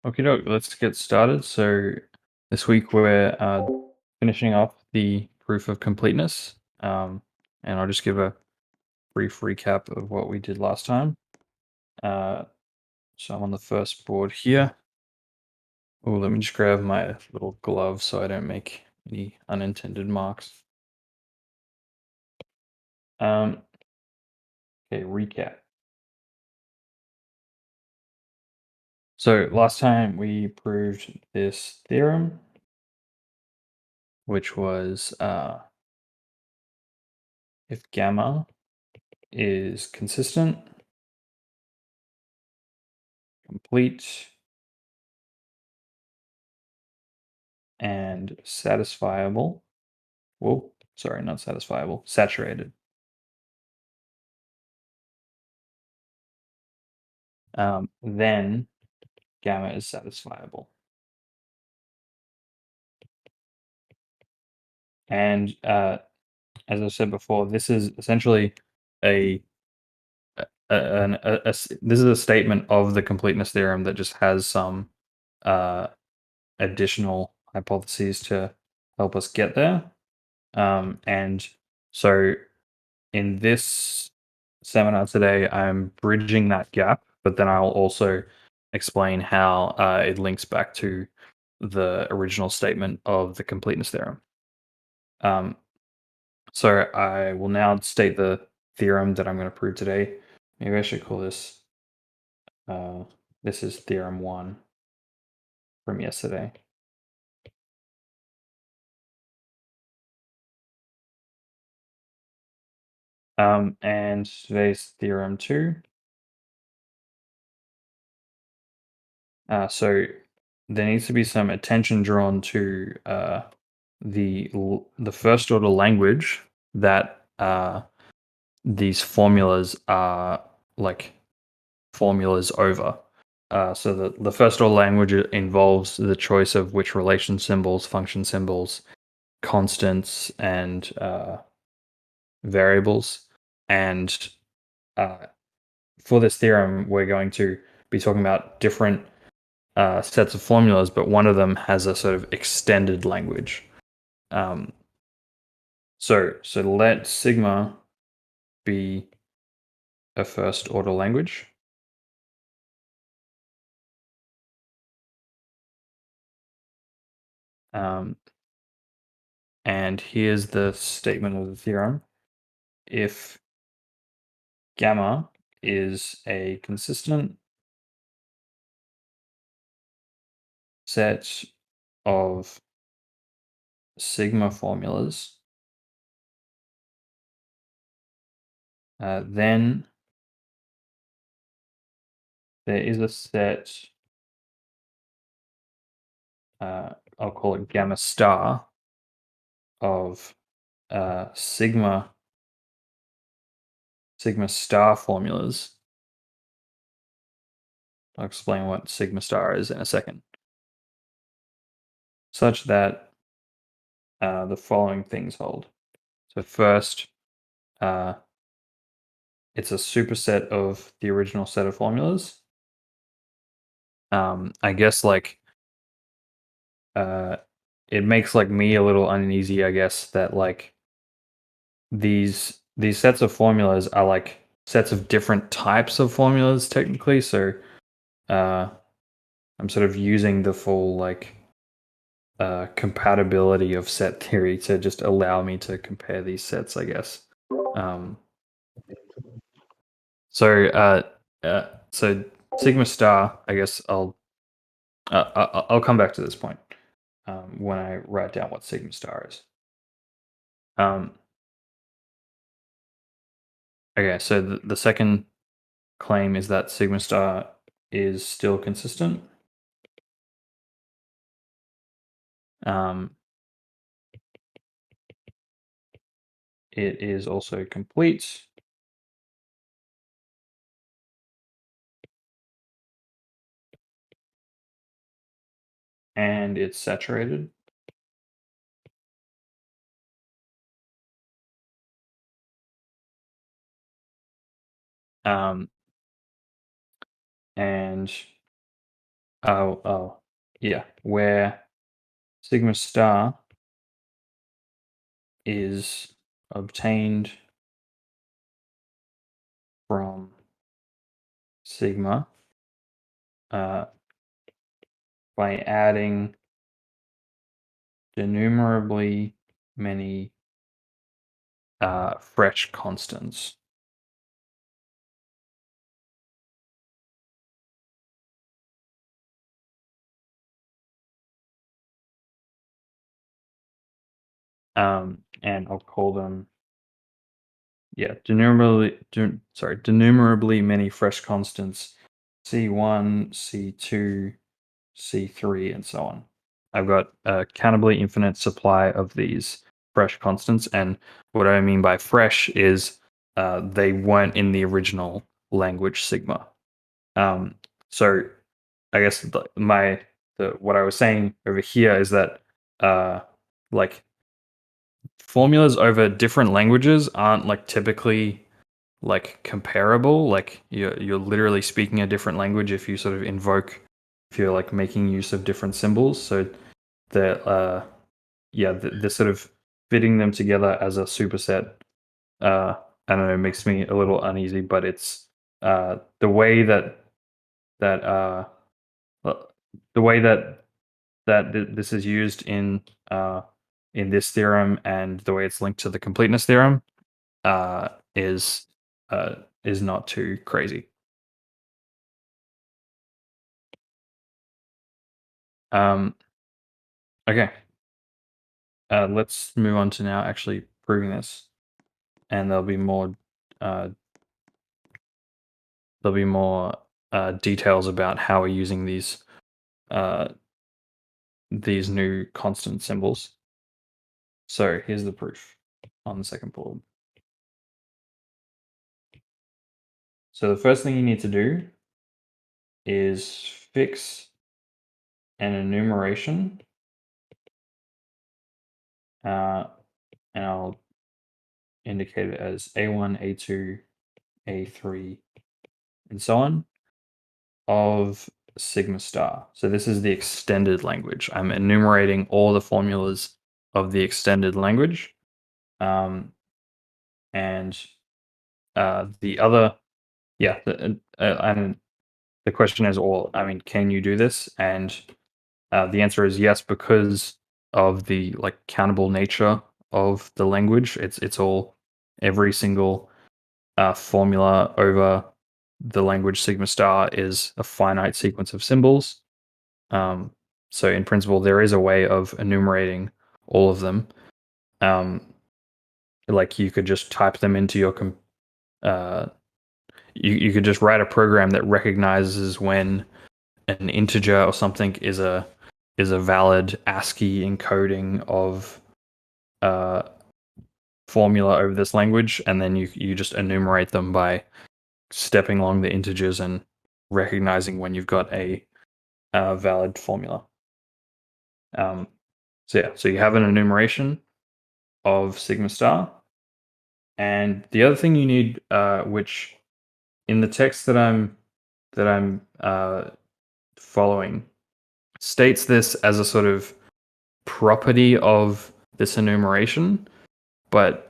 Okay, doke, let's get started. So this week we're finishing off the proof of completeness, and I'll just give a brief recap of what we did last time. Uh, so I'm on the first board here. Oh, let me just grab my little glove so I don't make any unintended marks. Um, okay, recap. So last time we proved this theorem, which was if gamma is consistent, complete, and satisfiable. Whoa, sorry, not satisfiable, saturated. Then gamma is satisfiable. And as I said before, this is essentially a, this is a statement of the completeness theorem that just has some uh, additional hypotheses to help us get there. And so in this seminar today, I'm bridging that gap, but then I'll also explain how it links back to the original statement of the completeness theorem. Um, so I will now state the theorem that I'm going to prove today. Maybe I should call this, uh, this is theorem one from yesterday. And today's theorem two. So there needs to be some attention drawn to the first order language that these formulas are like formulas over. So the first order language involves the choice of which relation symbols, function symbols, constants, and variables. And uh, for this theorem, we're going to be talking about different sets of formulas, but one of them has a sort of extended language. Um, so let sigma be a first order language. Um, and here's the statement of the theorem. If gamma is a consistent set of sigma formulas, then there is a set, I'll call it gamma star, of sigma star formulas. I'll explain what sigma star is in a second. Such that the following things hold. So first, uh, it's a superset of the original set of formulas. I guess like uh, it makes like me a little uneasy. I guess that like these sets of formulas are like sets of different types of formulas technically. So uh, I'm sort of using the full like compatibility of set theory to just allow me to compare these sets, I guess. Um, so so sigma star, I guess I'll come back to this point when I write down what sigma star is. Um, okay, so the second claim is that sigma star is still consistent. Um, it is also complete. And it's saturated. Um, and Yeah, where sigma star is obtained from sigma uh, by adding denumerably many fresh constants. And I'll call them, yeah, denumerably many fresh constants, C1, C2, C3, and so on. I've got a countably infinite supply of these fresh constants, and what I mean by fresh is they weren't in the original language sigma. Um, so I guess what I was saying over here is that uh, like formulas over different languages aren't like typically like comparable. Like you're literally speaking a different language if you sort of if you're like making use of different symbols. So the yeah, the sort of fitting them together as a superset. Uh, I don't know, makes me a little uneasy, but it's the way that uh, the way this is used in this theorem and the way it's linked to the completeness theorem uh, is uh, is not too crazy. Um, okay, let's move on to now actually proving this, and uh, there'll be more details about how we're using uh, these new constant symbols. So here's the proof on the second board. So the first thing you need to do is fix an enumeration, uh, and I'll indicate it as A1, A2, A3, and so on, of sigma star. So this is the extended language. I'm enumerating all the formulas of the extended language. Um, and the other, yeah, and the question is, well, I mean, can you do this? And the answer is yes, because of the like countable nature of the language. It's all every single formula over the language sigma star is a finite sequence of symbols. Um, so in principle, there is a way of enumerating all of them. Um, like you could just type them into uh, you could just write a program that recognizes when an integer or something is a valid ASCII encoding of uh, formula over this language, and then you just enumerate them by stepping along the integers and recognizing when you've got a valid formula. Um, so yeah, so you have an enumeration of sigma star, and the other thing you need, which in the text that I'm following, states this as a sort of property of this enumeration, but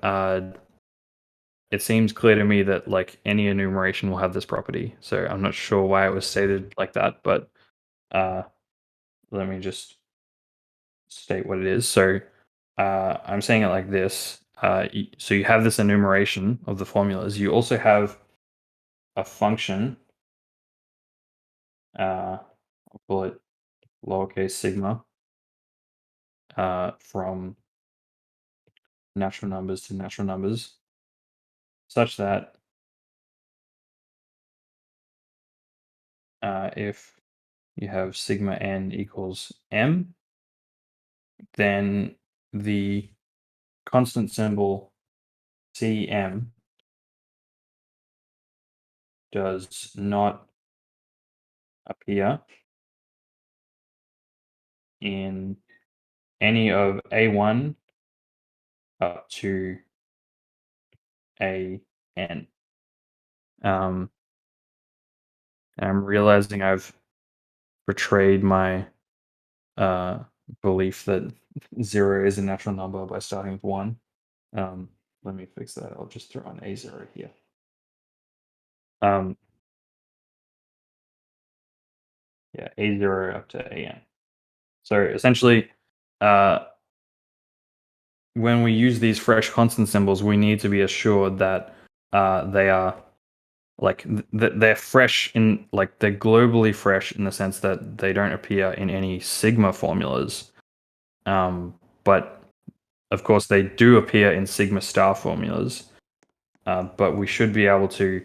it seems clear to me that like any enumeration will have this property. So I'm not sure why it was stated like that, but uh, let me just state what it is. So I'm saying it like this. So you have this enumeration of the formulas. You also have a function. I'll call it lowercase sigma from natural numbers to natural numbers, such that if you have sigma n equals m, then the constant symbol Cm does not appear in any of A1 up to AN. Um, I'm realizing I've betrayed my uh, belief that 0 is a natural number by starting with 1. Um, Let me fix that. I'll just throw an A0 here. Um, yeah, A0 up to AN. So essentially, uh, when we use these fresh constant symbols, we need to be assured that they are like they're fresh in like they're globally fresh in the sense that they don't appear in any sigma formulas. But of course, they do appear in sigma star formulas. But we should be able to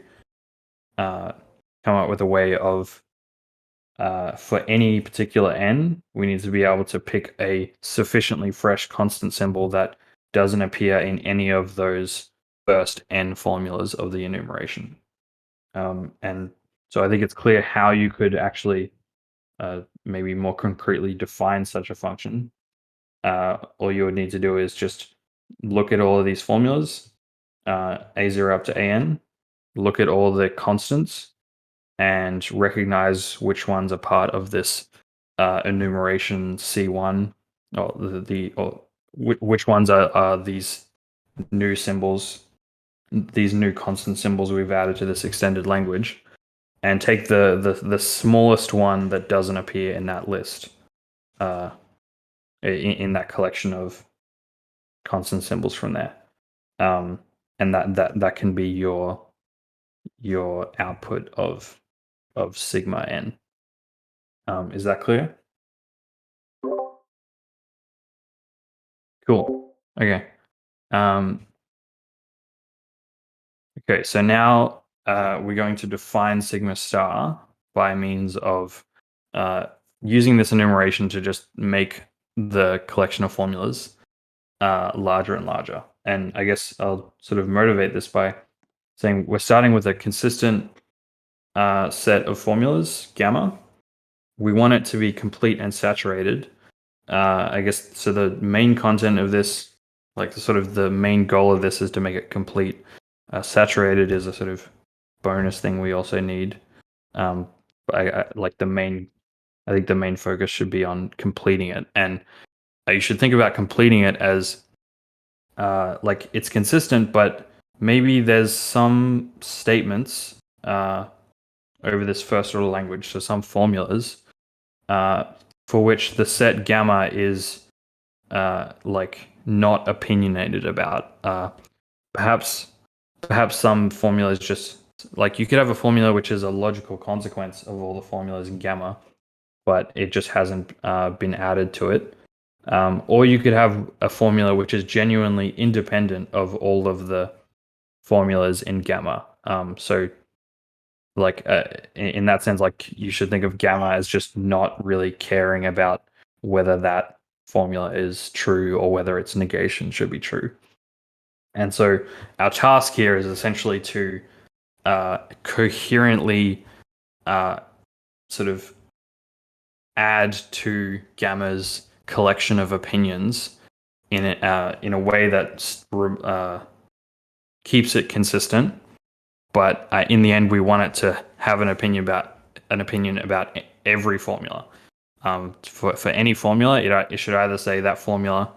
uh, come up with a way of for any particular n, we need to be able to pick a sufficiently fresh constant symbol that doesn't appear in any of those first n formulas of the enumeration. And so I think it's clear how you could actually maybe more concretely define such a function. All you would need to do is just look at all of these formulas, a0 up to an, look at all the constants, and recognize which ones are part of this enumeration C1, or which ones are these new symbols, these new constant symbols we've added to this extended language, and take the smallest one that doesn't appear in that list, uh, in that collection of constant symbols from there, um, and that can be your output of sigma n. Is that clear? Cool. Okay. Um, okay. So now we're going to define sigma star by means of uh, using this enumeration to just make the collection of formulas larger and larger. And I guess I'll sort of motivate this by saying we're starting with a consistent set of formulas, gamma. We want it to be complete and saturated. I guess so. The main content of this, like the sort of the main goal of this, is to make it complete. Saturated is a sort of bonus thing we also need. But I like the main. I think the main focus should be on completing it, and you should think about completing it as like it's consistent, but maybe there's some statements over this first order language, so some formulas uh, for which the set gamma is like not opinionated about. Perhaps perhaps some formulas just like you could have a formula which is a logical consequence of all the formulas in gamma, but it just hasn't been added to it. Or you could have a formula which is genuinely independent of all of the formulas in gamma. So like in that sense, like you should think of gamma as just not really caring about whether that formula is true or whether its negation should be true. And so our task here is essentially to coherently uh, sort of add to gamma's collection of opinions in a way that keeps it consistent. But in the end, we want it to have an opinion about every formula. For any formula, it should either say that formula,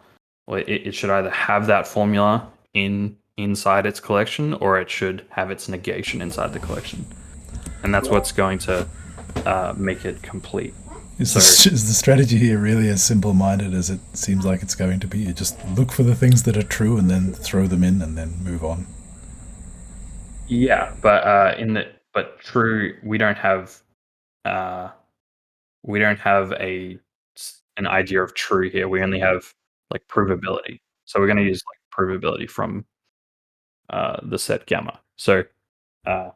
or it should either have that formula inside its collection, or it should have its negation inside the collection, and that's what's going to make it complete. Is the strategy here really as simple-minded as it seems like it's going to be? You just look for the things that are true and then throw them in and then move on. Yeah, but true, uh, we don't have an idea of true here. We only have like provability. So we're going to use like provability from the set gamma. So uh,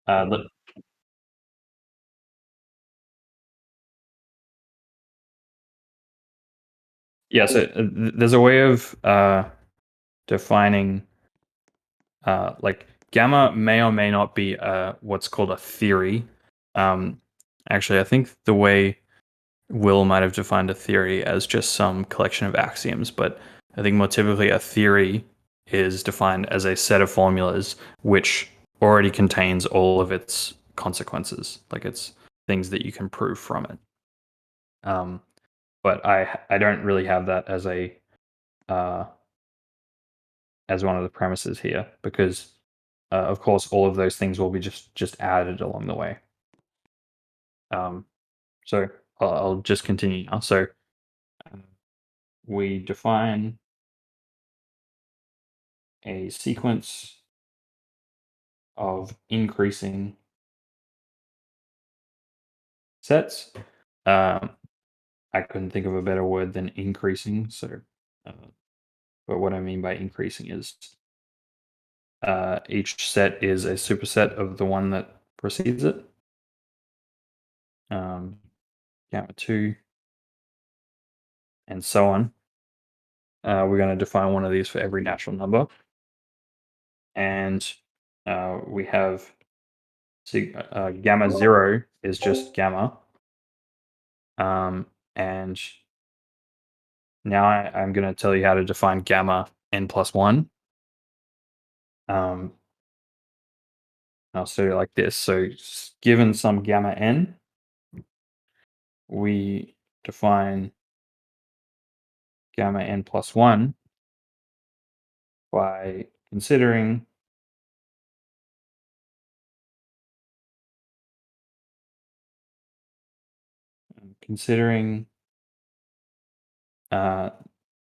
uh, let, yeah, so there's a way of defining like gamma may or may not be what's called a theory. Um, Actually, I think the way Will might have defined a theory as just some collection of axioms, but I think more typically a theory is defined as a set of formulas which already contains all of its consequences. Like things that you can prove from it. But I don't really have that as a as one of the premises here, because of course all of those things will be just added along the way. So I'll just continue now. So we define a sequence of increasing sets. I couldn't think of a better word than increasing. So, but what I mean by increasing is each set is a superset of the one that precedes it. Gamma 2, and so on. We're going to define one of these for every natural number. And we have gamma 0 is just gamma. And now I'm going to tell you how to define gamma n plus 1. I'll say it like this. So given some gamma n, we define gamma n plus 1 by considering the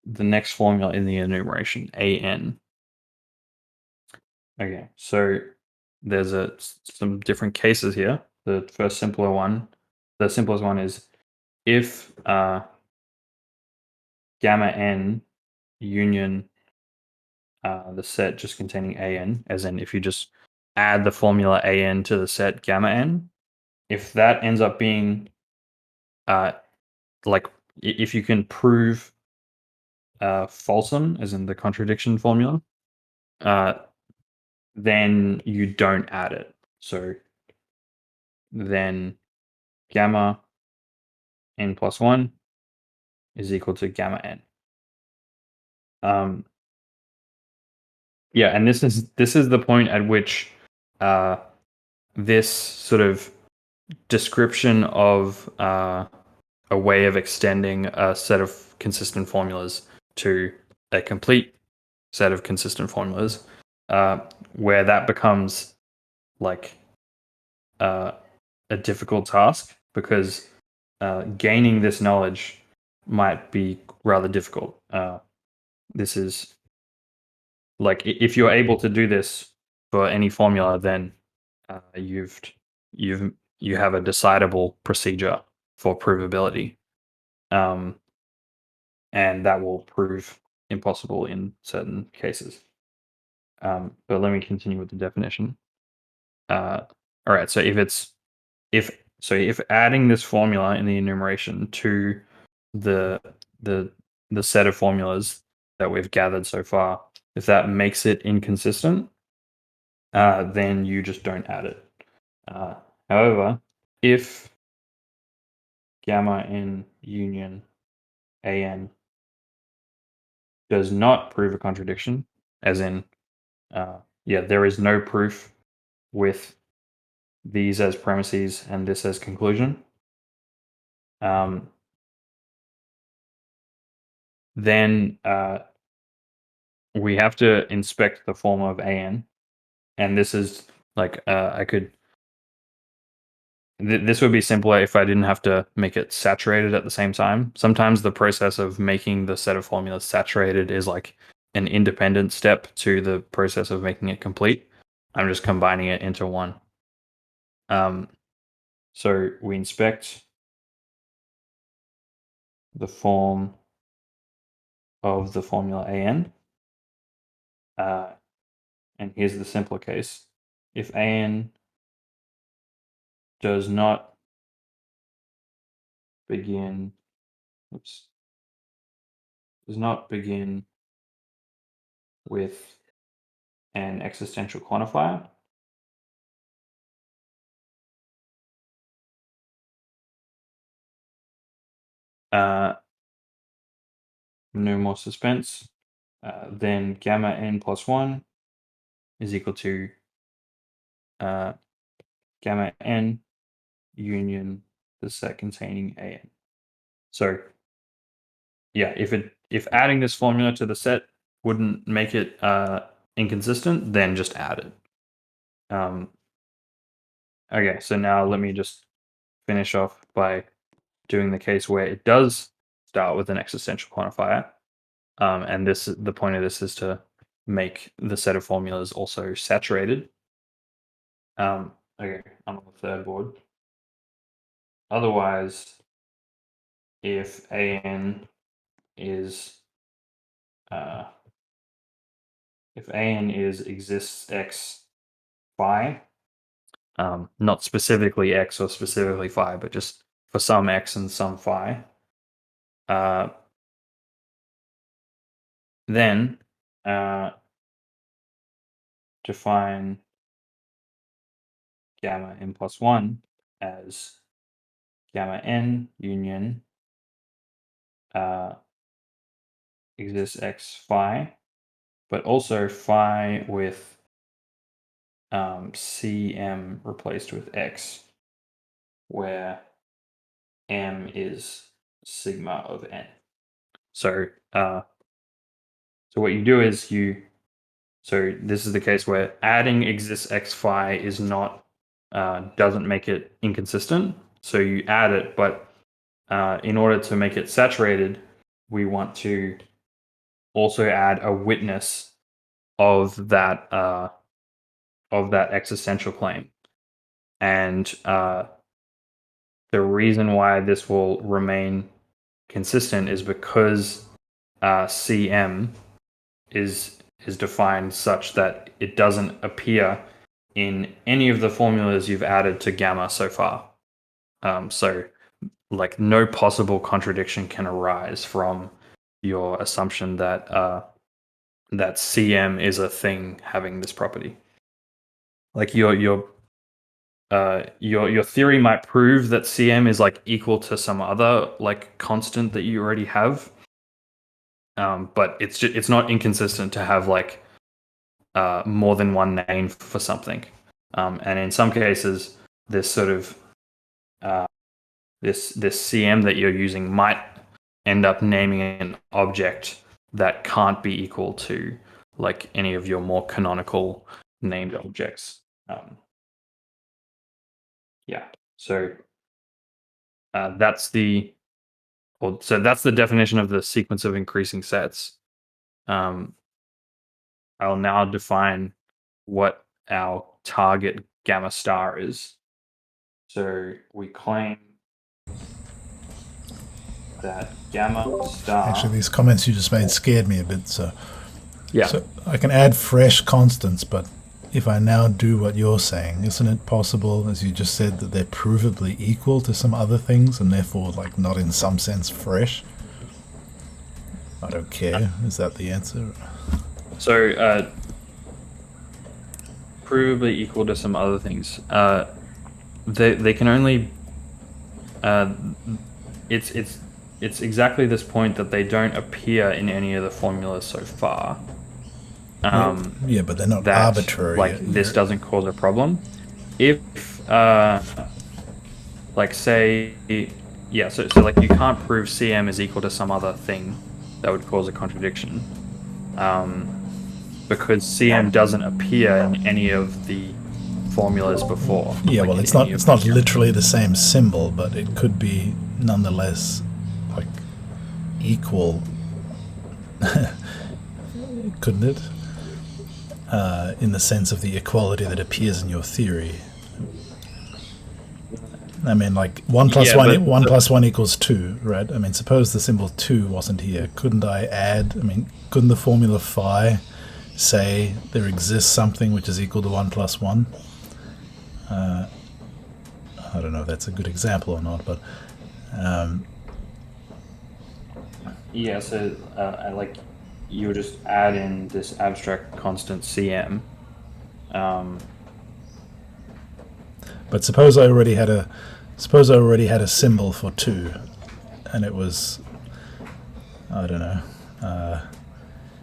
next formula in the enumeration, an. Okay, so there's some different cases here. The the simplest one is if gamma n union the set just containing an, as in if you just add the formula an to the set gamma n, if that ends up being like if you can prove falsum, as in the contradiction formula, then you don't add it. So then gamma n plus 1 is equal to gamma n. Yeah, and this is the point at which this sort of description of a way of extending a set of consistent formulas to a complete set of consistent formulas, where that becomes like a difficult task, because gaining this knowledge might be rather difficult. This is like if you're able to do this for any formula, then you have a decidable procedure for provability, and that will prove impossible in certain cases. But let me continue with the definition. All right, so if adding this formula in the enumeration to the the the set of formulas that we've gathered so far, if that makes it inconsistent, then you just don't add it. However, if gamma n union an does not prove a contradiction, as in, there is no proof with these as premises and this as conclusion, then we have to inspect the form of an, and this is like this would be simpler if I didn't have to make it saturated at the same time. Sometimes the process of making the set of formulas saturated is like an independent step to the process of making it complete. I'm just combining it into one. So we inspect the form of the formula an, and here's the simpler case. If an does not begin, does not begin with an existential quantifier, no more suspense, then gamma n plus 1 is equal to gamma n union the set containing an. So yeah, if adding this formula to the set wouldn't make it inconsistent, then just add it. Okay, so now let me just finish off by doing the case where it does start with an existential quantifier. And the point of this is to make the set of formulas also saturated. Okay, I'm on the third board. Otherwise, if an is exists x phi, not specifically x or specifically phi, but just for some x and some phi, then define gamma n plus 1 as gamma n union exists x phi, but also phi with cm replaced with x, where m is sigma of n. So what you do is so this is the case where adding exists x phi is not doesn't make it inconsistent. So you add it, but in order to make it saturated, we want to also add a witness of that existential claim. And the reason why this will remain consistent is because Cm is defined such that it doesn't appear in any of the formulas you've added to gamma so far. So like no possible contradiction can arise from your assumption that that Cm is a thing having this property. Like your theory might prove that Cm is like equal to some other like constant that you already have, but it's not inconsistent to have like more than one name for something, and in some cases, this sort of this Cm that you're using might end up naming an object that can't be equal to like any of your more canonical named objects. Yeah, so that's the definition of the sequence of increasing sets. I'll now define what our target gamma star is. So we claim that gamma star. Actually, these comments you just made scared me a bit. So Yeah. So I can add fresh constants, but if I now do what you're saying, isn't it possible, as you just said, that they're provably equal to some other things and therefore like not in some sense fresh? I don't care. Is that the answer? So provably equal to some other things. They can only it's exactly this point that they don't appear in any of the formulas so far. Yeah, but they're not that arbitrary. like this doesn't cause a problem. If like say yeah, so like you can't prove Cm is equal to some other thing that would cause a contradiction. Because Cm doesn't appear in any of the formulas before. Yeah, like well, it's not literally the same symbol, but it could be nonetheless like equal, couldn't it? In the sense of the equality that appears in your theory. I mean, like 1 plus 1 plus 1 equals 2, right? I mean, suppose the symbol 2 wasn't here. Couldn't I add, couldn't the formula phi say there exists something which is equal to 1 plus 1? I don't know if that's a good example or not, but yeah, so like you would just add in this abstract constant Cm. But suppose I already had a symbol for 2, and it was, I don't know,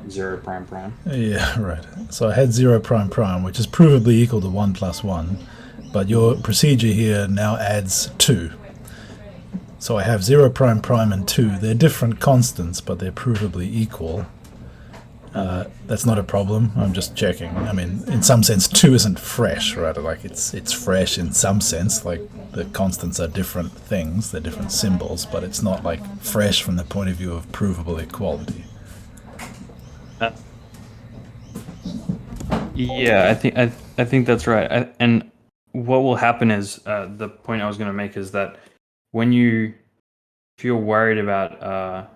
0 prime prime. Yeah, right. So I had 0 prime prime, which is provably equal to 1 plus 1, But your procedure here now adds 2. So I have 0 prime prime and 2. They're different constants, but they're provably equal. That's not a problem. I'm just checking. I mean, in some sense, 2 isn't fresh, right? Like it's fresh in some sense. Like the constants are different things, they're different symbols, but it's not like fresh from the point of view of provable equality. Uh, yeah, I think that's right. And what will happen is the point I was going to make is that if you're worried about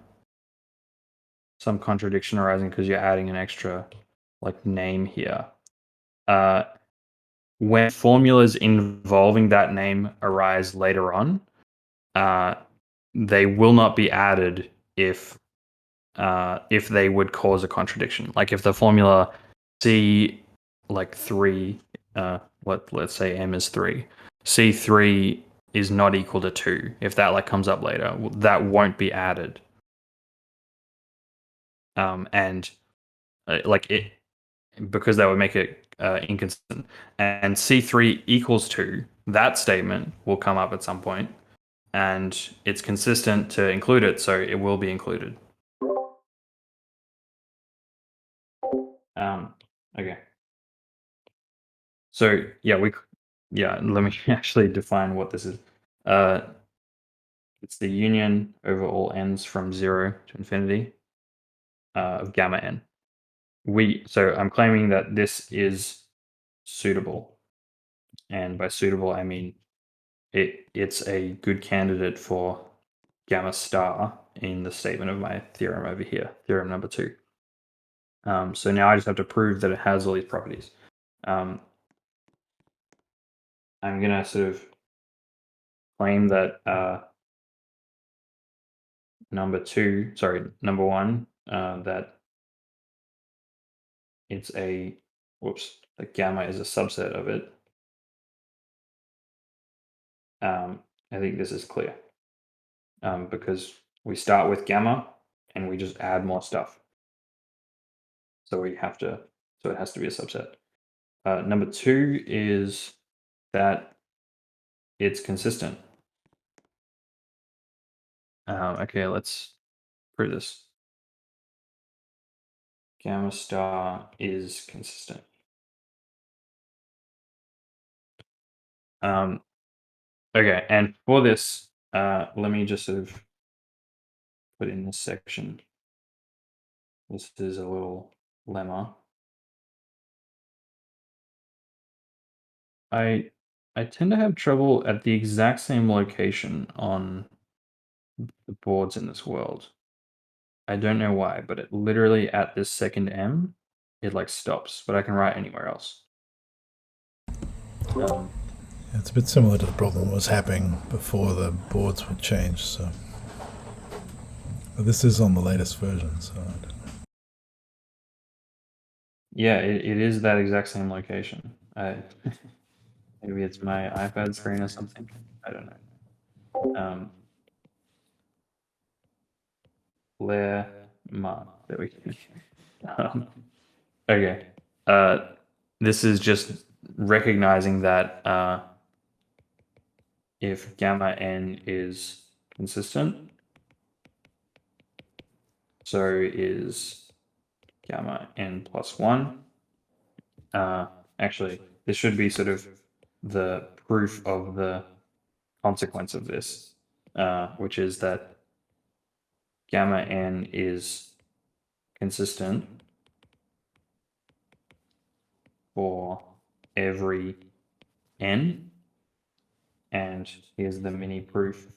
some contradiction arising because you're adding an extra like name here, uh, when formulas involving that name arise later on, they will not be added if they would cause a contradiction. Like if the formula C like 3, let's say M is 3, C3 is not equal to 2. If that like comes up later, that won't be added. And like it because that would make it inconsistent. And C3 equals 2, that statement will come up at some point, and it's consistent to include it, so it will be included. Okay. So let me actually define what this is. It's the union over all n's from 0 to infinity of gamma n. So I'm claiming that this is suitable, and by suitable I mean it's a good candidate for gamma star in the statement of my theorem over here, theorem number 2. So now I just have to prove that it has all these properties. I'm going to sort of claim that number 1, that it's that gamma is a subset of it. I think this is clear because we start with gamma and we just add more stuff. So it has to be a subset. Number 2 is that it's consistent. Okay, let's prove this. Gamma star is consistent. Okay, and for this, let me just sort of put in this section. This is a little lemma. I tend to have trouble at the exact same location on the boards in this world. I don't know why, but it literally at this second M, it like stops, but I can write anywhere else. It's a bit similar to the problem that was happening before the boards were changed. So this is on the latest version. So Yeah, it is that exact same location. Maybe it's my iPad screen or something. I don't know. Lemma. There we go. Okay. This is just recognizing that if gamma n is consistent, so is gamma n plus 1. Actually, this should be sort of the proof of the consequence of this, which is that gamma n is consistent for every n. And here's the mini proof.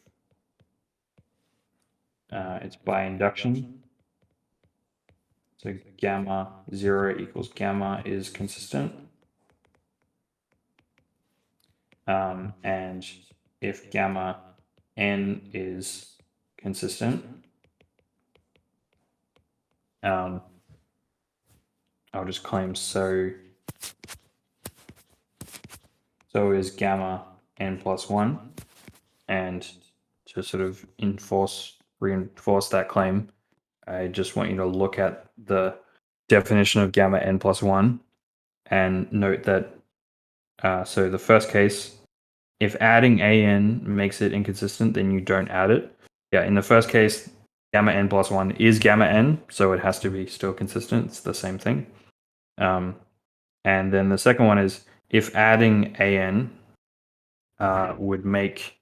It's by induction. So gamma 0 equals gamma is consistent. And if gamma n is consistent, I'll just claim so is gamma n plus 1. And to sort of reinforce that claim, I just want you to look at the definition of gamma n plus 1 and note that So the first case, if adding an makes it inconsistent, then you don't add it. Yeah, in the first case, gamma n plus 1 is gamma n, so it has to be still consistent. It's the same thing. And then the second one is if adding an would make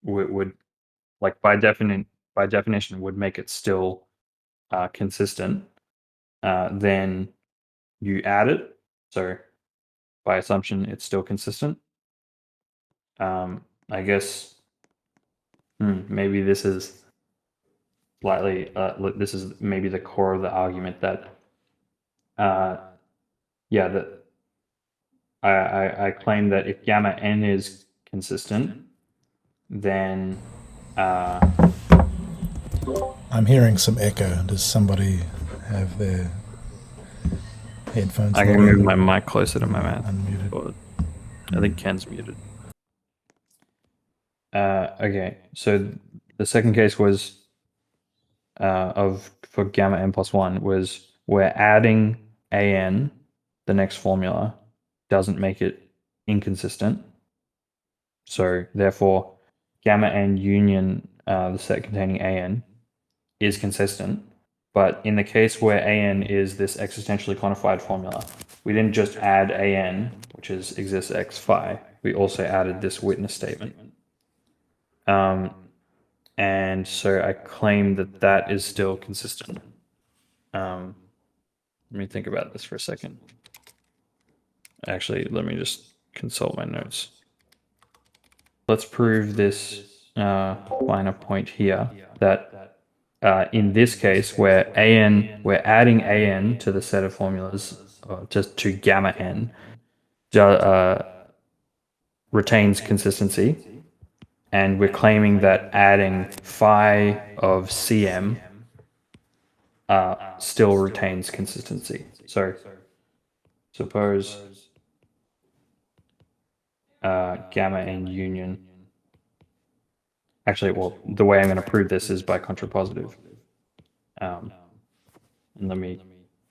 would like by definition would make it still consistent, then you add it. So by assumption, it's still consistent. I guess maybe this is slightly. This is maybe the core of the argument that, yeah, that I claim that if gamma n is consistent, then I'm hearing some echo. Does somebody have their headphones I can lowered move my or mic closer to my mouth. unmuted? I think Ken's muted. Okay, so the second case was for gamma n plus 1 was we're adding an, the next formula, doesn't make it inconsistent. So therefore, gamma n union the set containing an is consistent. But in the case where an is this existentially quantified formula, we didn't just add an, which is exists x phi. We also added this witness statement. And so I claim that that is still consistent. Let me think about this for a second. Actually, let me just consult my notes. Let's prove this minor point here that in this case, where we're adding an to the set of formulas, or just to gamma n, retains consistency, and we're claiming that adding phi of cm still retains consistency. So suppose gamma n union. Actually, well, the way I'm going to prove this is by contrapositive. And let me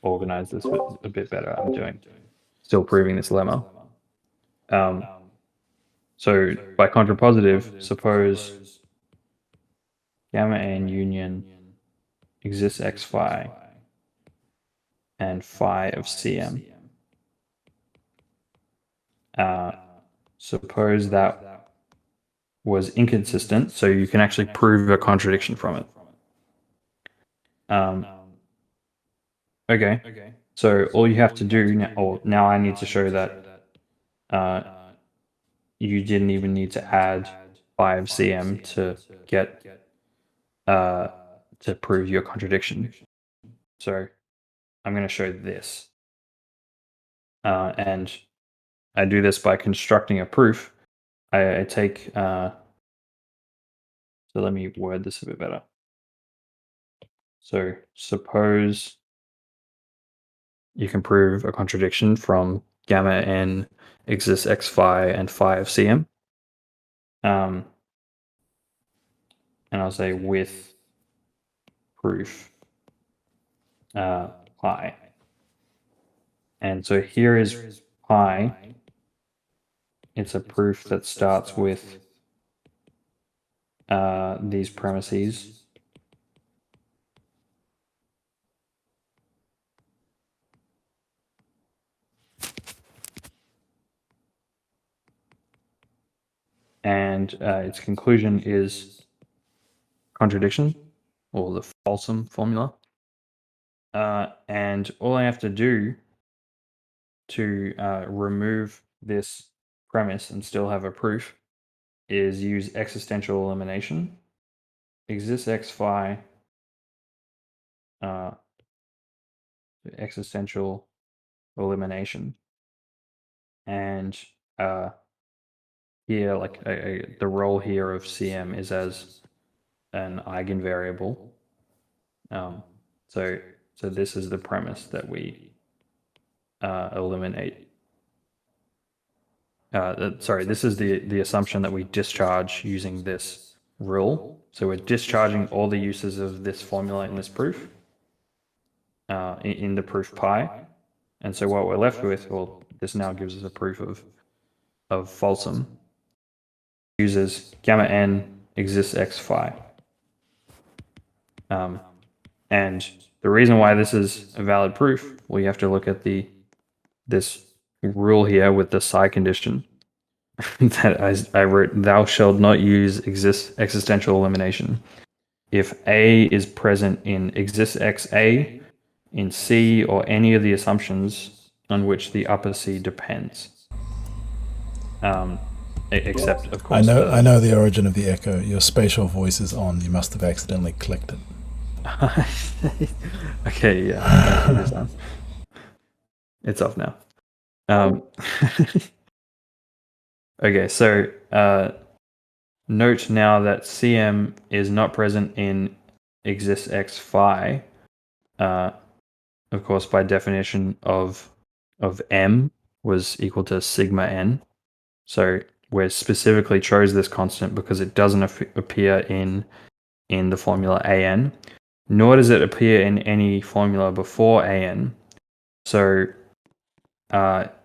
organize this a bit better. I'm still proving this lemma. So by contrapositive, suppose gamma n union exists x phi and phi of cm. Suppose that was inconsistent, so you can actually prove a contradiction from it. Okay, so all you have to do now I need to show that you didn't even need to add 5 cm to get to prove your contradiction. So I'm going to show this, and I do this by constructing a proof. I take so let me word this a bit better. So suppose you can prove a contradiction from gamma n exists x phi and phi of cm. And I'll say with proof pi. And so here is pi. It's a proof that starts with these premises. And its conclusion is contradiction, or the Folsom formula. And all I have to do to remove this premise and still have a proof is use existential elimination. Exists x phi, existential elimination. And here, like the role here of cm is as an eigenvariable. So this is the premise that we eliminate. Sorry, this is the assumption that we discharge using this rule. So we're discharging all the uses of this formula in this proof, in the proof pi. And so what we're left with, well, this now gives us a proof of falsum. Uses gamma n exists x phi. And the reason why this is a valid proof, well, you have to look at this rule here with the psi condition that I wrote, thou shalt not use existential elimination. If A is present in exists xa, in C, or any of the assumptions on which the upper C depends. Except, of course, I know the origin of the echo. Your spatial voice is on. You must have accidentally clicked it. Okay, yeah, it is on. It's off now. Okay, so note now that Cm is not present in exists x phi. Of course, by definition of m was equal to sigma n. So we specifically chose this constant because it doesn't appear in the formula an, nor does it appear in any formula before an. So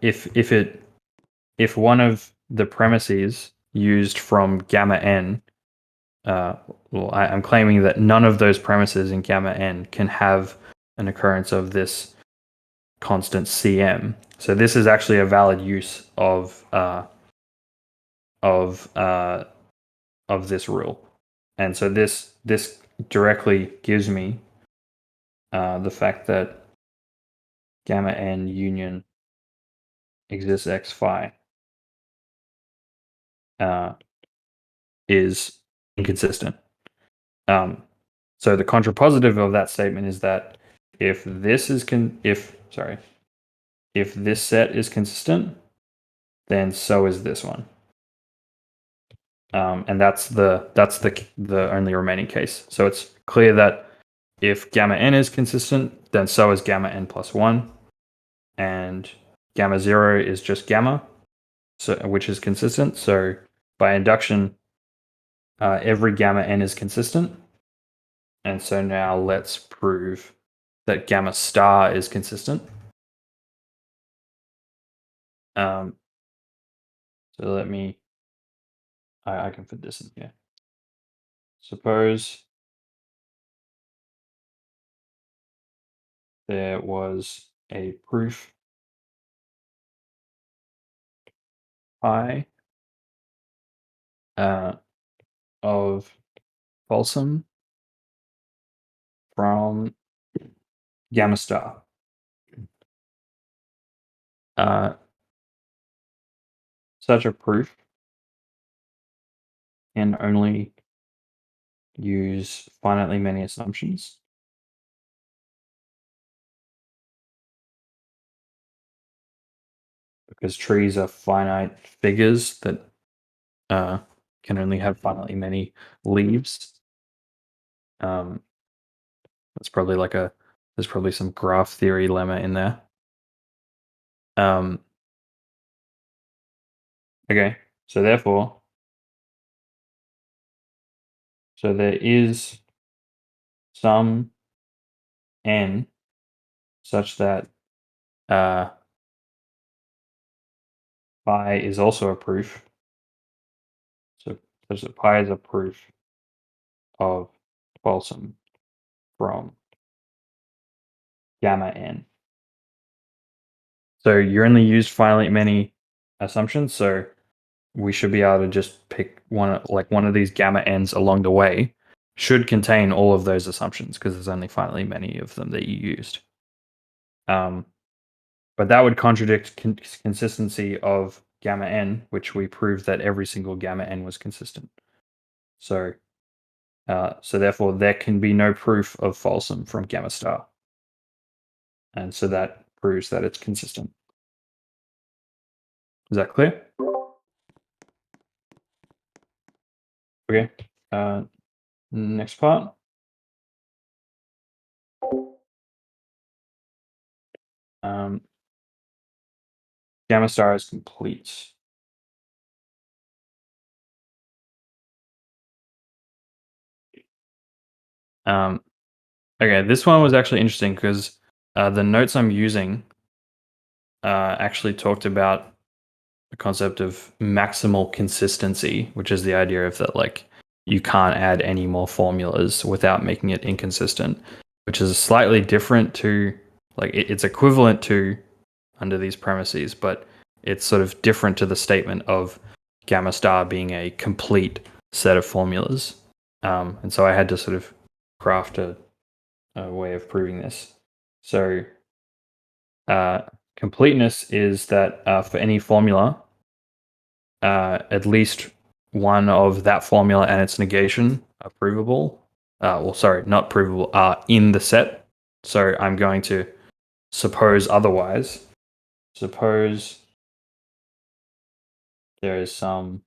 if one of the premises used from gamma n, well, I'm claiming that none of those premises in gamma n can have an occurrence of this constant cm. So this is actually a valid use of this rule, and so this directly gives me the fact that gamma n union exists x phi is inconsistent. So the contrapositive of that statement is that if this set is consistent, then so is this one. And that's the only remaining case. So it's clear that if gamma n is consistent, then so is gamma n plus 1, and gamma 0 is just gamma, so which is consistent. So by induction, every gamma n is consistent. And so now let's prove that gamma star is consistent. So let me, I can fit this in here. Suppose there was a proof I of falsum from gamma star. Such a proof can only use finitely many assumptions. Because trees are finite figures that can only have finitely many leaves. That's probably there's probably some graph theory lemma in there. Okay, so therefore, there is some n such that pi is also a proof. So such that pi is a proof of falsum from gamma n. So you only used finitely many assumptions, so we should be able to just pick one of these gamma n's along the way should contain all of those assumptions because there's only finitely many of them that you used. But that would contradict consistency of gamma n, which we proved that every single gamma n was consistent. So therefore there can be no proof of falsum from gamma star. And so that proves that it's consistent. Is that clear? Okay. Next part. Gamma star is complete. Okay, this one was actually interesting because the notes I'm using actually talked about the concept of maximal consistency, which is the idea of that like you can't add any more formulas without making it inconsistent, which is slightly different to like it's equivalent to under these premises, but it's sort of different to the statement of gamma star being a complete set of formulas. And so I had to sort of craft a way of proving this. So uh, completeness is that for any formula, at least one of that formula and its negation are provable. Well, sorry, not provable, are in the set. So I'm going to suppose otherwise. Suppose there is some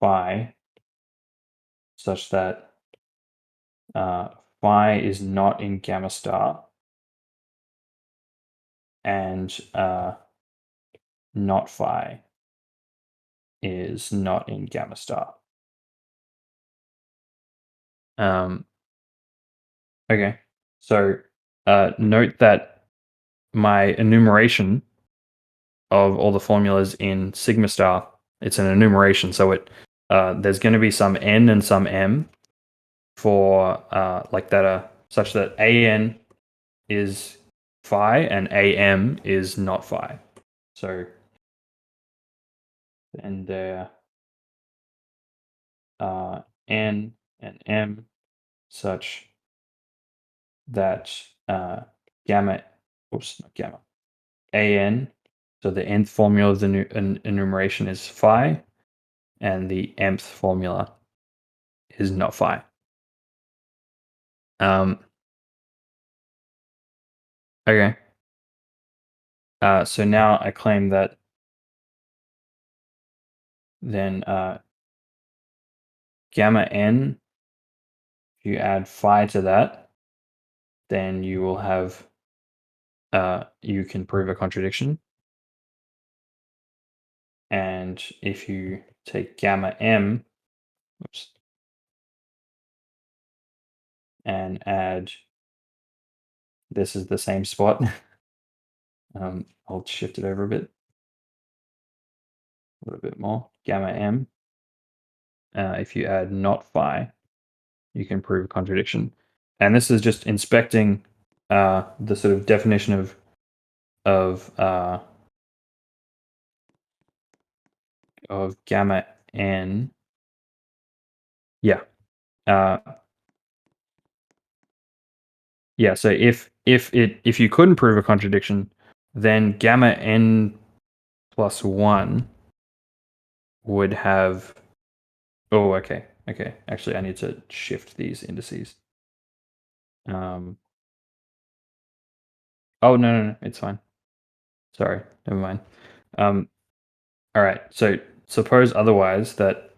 phi such that phi is not in gamma star and not phi is not in gamma star. Okay, so note that my enumeration of all the formulas in sigma star, it's an enumeration, so it there's going to be some n and some m for like that are such that an is phi and am is not phi. So and there are n and m such that gamma, oops, not gamma, an, so the nth formula of the enumeration is phi, and the mth formula is not phi. Okay. So now I claim that then gamma n, if you add phi to that, then you will have, you can prove a contradiction. And if you take gamma m, oops, and add, this is the same spot. I'll shift it over a little bit more. Gamma m, if you add not phi, you can prove a contradiction. And this is just inspecting the sort of definition of gamma n. Yeah. Yeah, so if you couldn't prove a contradiction, then gamma n plus 1 would have, oh, okay. Actually, I need to shift these indices. Oh, no, it's fine. Sorry, never mind. All right, so suppose otherwise that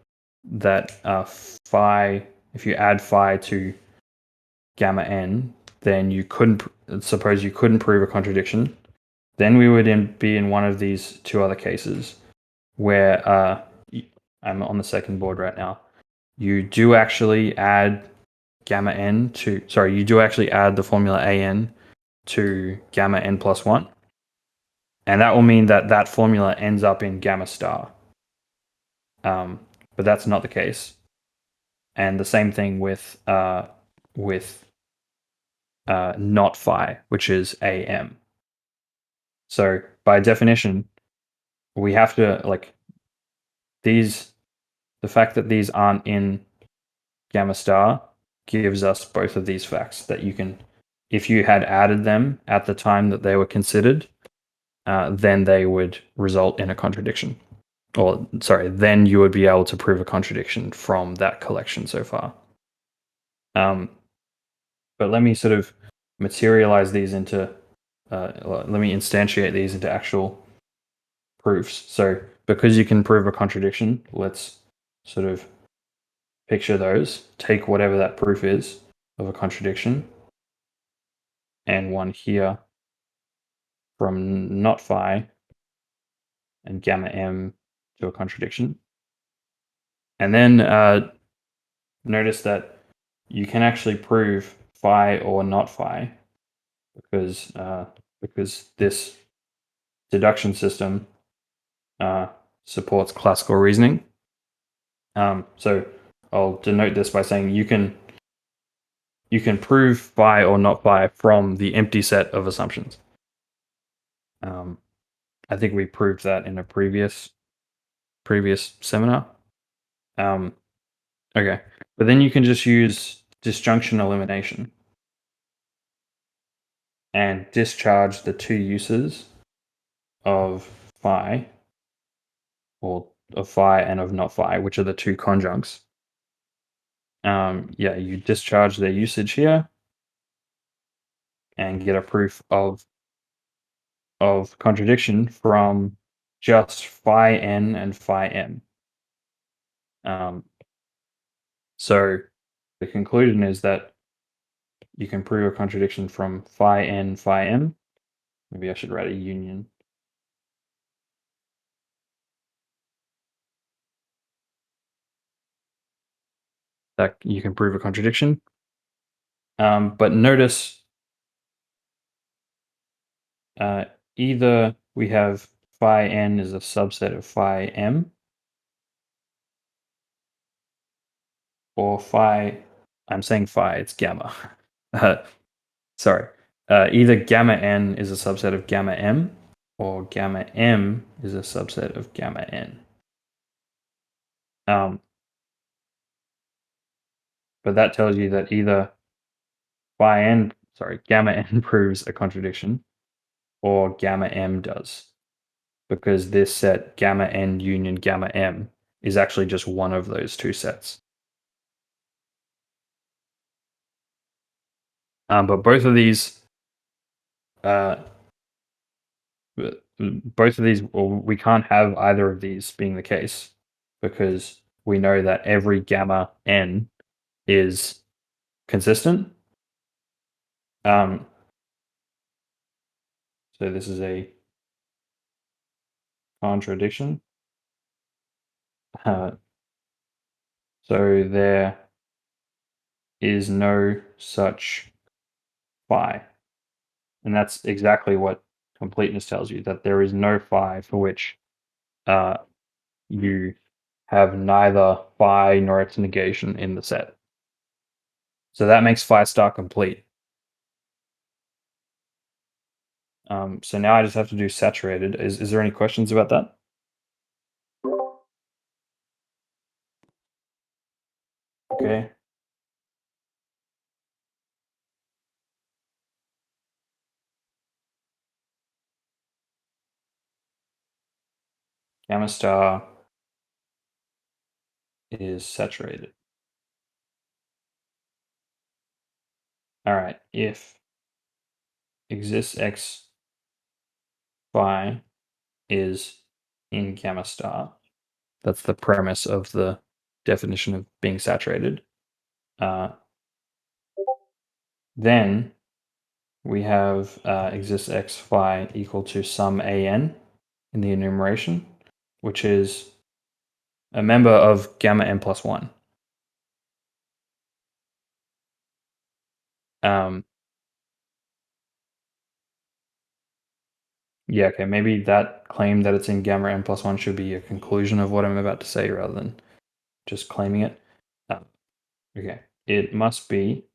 phi, if you add phi to gamma n, then you couldn't, suppose you couldn't prove a contradiction. Then we would be in one of these two other cases where I'm on the second board right now. You do actually add gamma n to, sorry, you do actually add the formula an to gamma n plus 1. And that will mean that that formula ends up in gamma star. But that's not the case. And the same thing with not phi, which is am. So by definition, we have to like these. The fact that these aren't in gamma star gives us both of these facts that you can, if you had added them at the time that they were considered, then they would result in a contradiction. Or sorry, then you would be able to prove a contradiction from that collection so far. But let me sort of materialize these into, let me instantiate these into actual proofs. So because you can prove a contradiction, let's sort of picture those. Take whatever that proof is of a contradiction, and one here from not phi and gamma m to a contradiction. And then notice that you can actually prove phi or not phi because because this deduction system supports classical reasoning. So I'll denote this by saying you can prove phi or not phi from the empty set of assumptions. I think we proved that in a previous seminar. Okay, but then you can just use disjunction elimination and discharge the two uses of phi, or of phi and of not phi, which are the two conjuncts. Yeah, you discharge their usage here and get a proof of contradiction from just phi n and phi m. So the conclusion is that you can prove a contradiction from phi n, phi m. Maybe I should write a union. That you can prove a contradiction. But notice either we have phi n is a subset of phi m, or phi, I'm saying phi, it's gamma. Sorry. Either gamma n is a subset of gamma m, or gamma m is a subset of gamma n. But that tells you that either gamma n proves a contradiction, or gamma m does, because this set gamma n union gamma m is actually just one of those two sets. But both of these, well, we can't have either of these being the case, because we know that every gamma n is consistent. So this is a contradiction. So there is no such phi. And that's exactly what completeness tells you, that there is no phi for which you have neither phi nor its negation in the set. So that makes phi star complete. So now I just have to do saturated. Is there any questions about that? Okay. Gamma star is saturated. All right. If exists x phi is in gamma star, that's the premise of the definition of being saturated. Then we have exists x phi equal to some an in the enumeration, which is a member of gamma n plus 1. Yeah, okay, maybe that claim that it's in gamma n plus 1 should be a conclusion of what I'm about to say rather than just claiming it. Okay, it must be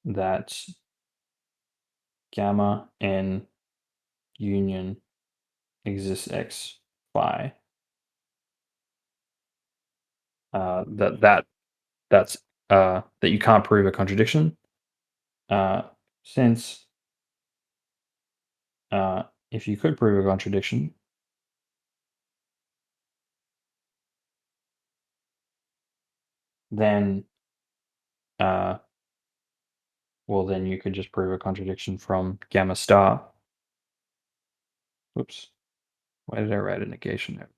that gamma n union exists x phi. That you can't prove a contradiction, since if you could prove a contradiction, then then you could just prove a contradiction from gamma star. Whoops, why did I write a negation there?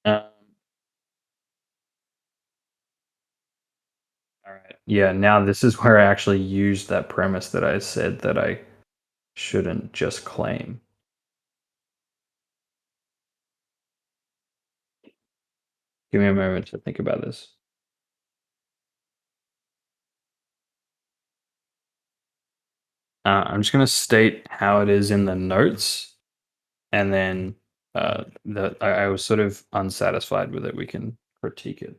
Um, All right. Yeah, now this is where I actually used that premise that I said that I shouldn't just claim. Give me a moment to think about this. I'm just going to state how it is in the notes, and then I was sort of unsatisfied with it. We can critique it.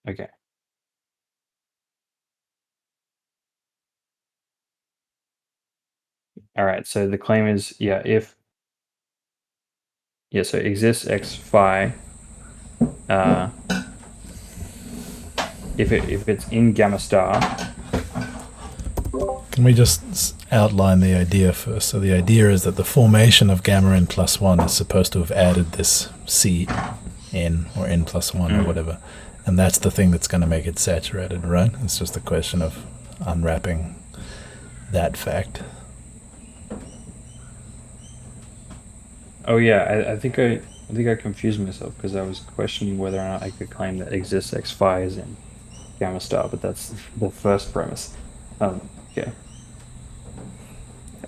Okay. All right. So the claim is, so exists x phi. If it's in gamma star. Can we just outline the idea first? So the idea is that the formation of gamma n plus 1 is supposed to have added this c n or n plus 1 or whatever. And that's the thing that's going to make it saturated, right? It's just a question of unwrapping that fact. Oh yeah, I think I confused myself because I was questioning whether or not I could claim that exists x phi is in gamma star, but that's the first premise. Okay.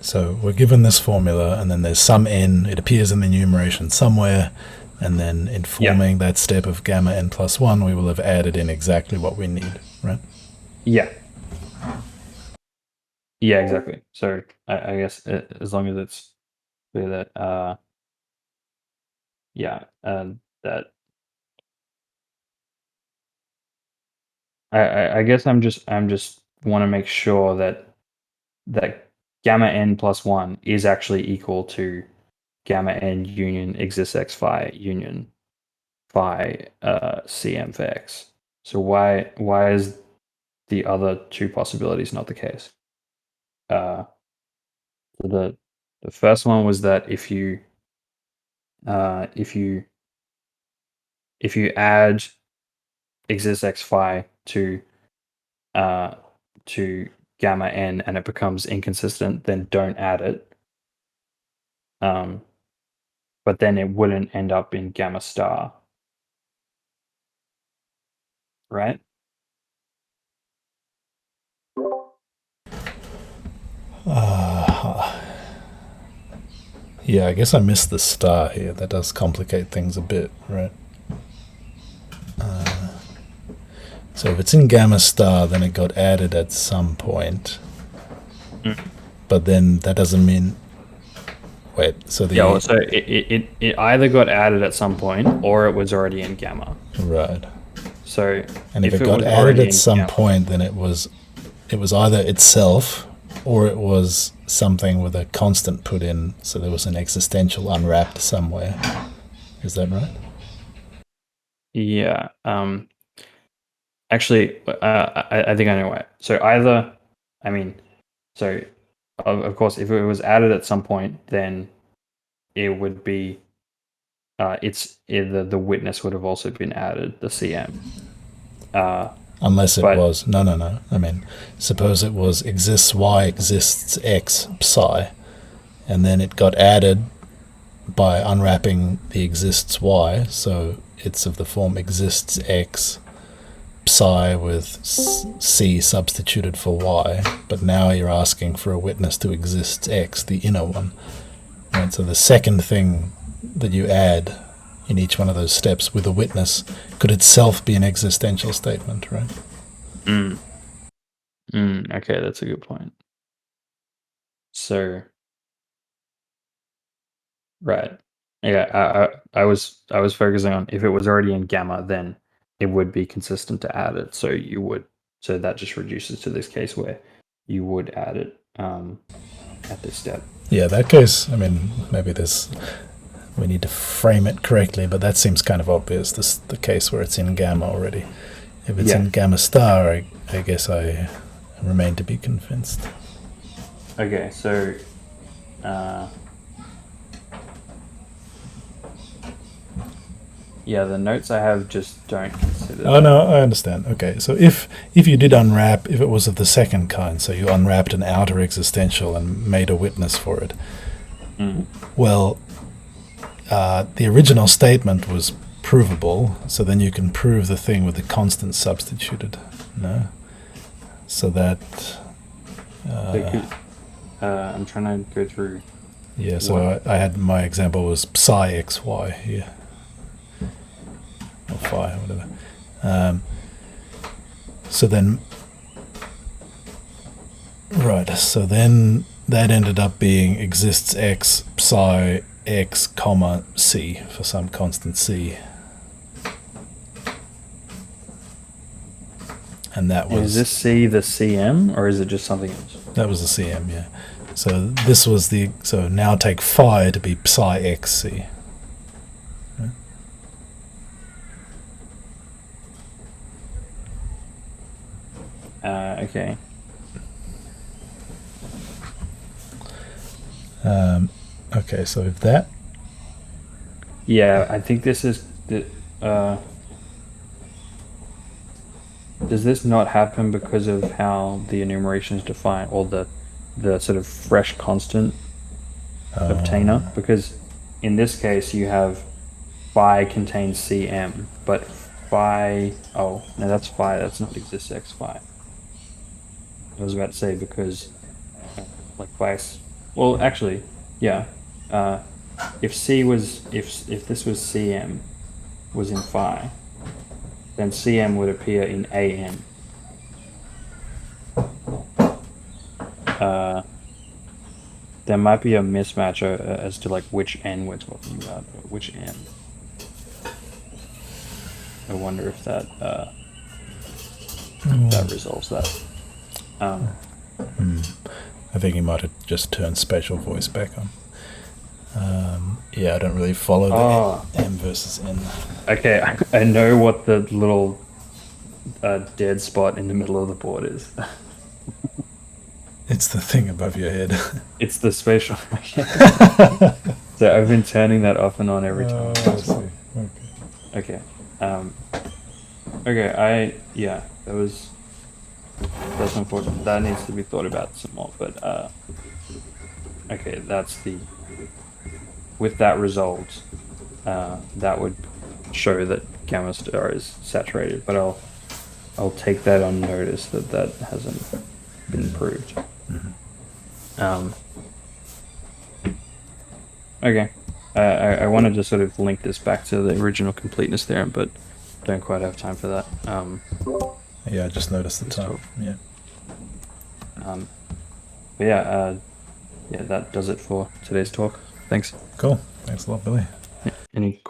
So we're given this formula, and then there's some n. It appears in the enumeration somewhere, and then in forming that step of gamma n plus 1, we will have added in exactly what we need, right? Yeah. Yeah, exactly. So I guess as long as it's clear that that I guess I'm just want to make sure that gamma n plus 1 is actually equal to gamma n union exists x phi union phi cm for x. So why is the other two possibilities not the case? The first one was that if you add exists x phi to gamma n and it becomes inconsistent, then don't add it. But then it wouldn't end up in gamma star, right? Yeah, I guess I missed the star here. That does complicate things a bit, right? So if it's in gamma star, then it got added at some point. But then that doesn't mean... Wait, so the... so it either got added at some point or it was already in gamma. Right. So and if it got added at some point, then it was either itself or it was something with a constant put in, so there was an existential unwrapped somewhere. Is that right? Yeah. Actually, I think I know why. So either, of course, if it was added at some point, then it would be, the witness would have also been added, the CM. Unless it was, no. I mean, suppose it was exists y exists x psi, and then it got added by unwrapping the exists y, so it's of the form exists x psi with c substituted for y, but now you're asking for a witness to exists x, the inner one. Right? So the second thing that you add in each one of those steps with a witness could itself be an existential statement, right? Okay, that's a good point. So, right. Yeah, I was focusing on if it was already in gamma, then it would be consistent to add it. So that just reduces to this case where you would add it at this step. Yeah, that case, I mean, maybe we need to frame it correctly, but that seems kind of obvious, the case where it's in gamma already. If it's in gamma star, I guess I remain to be convinced. Okay, so the notes I have just don't consider. Oh no, I understand. Okay, so if you did unwrap, if it was of the second kind, so you unwrapped an outer existential and made a witness for it, well, the original statement was provable, so then you can prove the thing with the constant substituted. No? So that... I'm trying to go through... Yeah, so I had my example was psi xy here. Or phi, or whatever. So then... Right, so then that ended up being exists x psi x comma c for some constant c. And that was... Is this C the CM, or is it just something else? That was the CM, yeah. So this was the... So now take phi to be psi xc. Okay. Okay, so if that... Yeah, I think this is... does this not happen because of how the enumeration is defined, or the sort of fresh constant obtainer? Because in this case you have phi contains Cm, but phi... Oh, no, that's phi. That's not exists x phi. I was about to say because like phi... Well, actually, yeah. If C was... If this was Cm, was in phi, then Cm would appear in Am. There might be a mismatch as to like which n we're talking about, or which n. I wonder if that that resolves that. I think he might have just turned spatial voice back on. Yeah, I don't really follow the M versus N. Okay, I know what the little dead spot in the middle of the board is. It's the thing above your head. It's the spatial. So I've been turning that off and on every time. I see. Okay. Okay. Okay. That's unfortunate. That needs to be thought about some more. But okay, that's the... With that result, that would show that gamma star is saturated. But I'll take that on notice that hasn't been proved. Okay. I wanted to sort of link this back to the original completeness theorem, but don't quite have time for that. Yeah, I just noticed the time. Yeah. But yeah, that does it for today's talk. Thanks. Cool. Thanks a lot, Billy. Any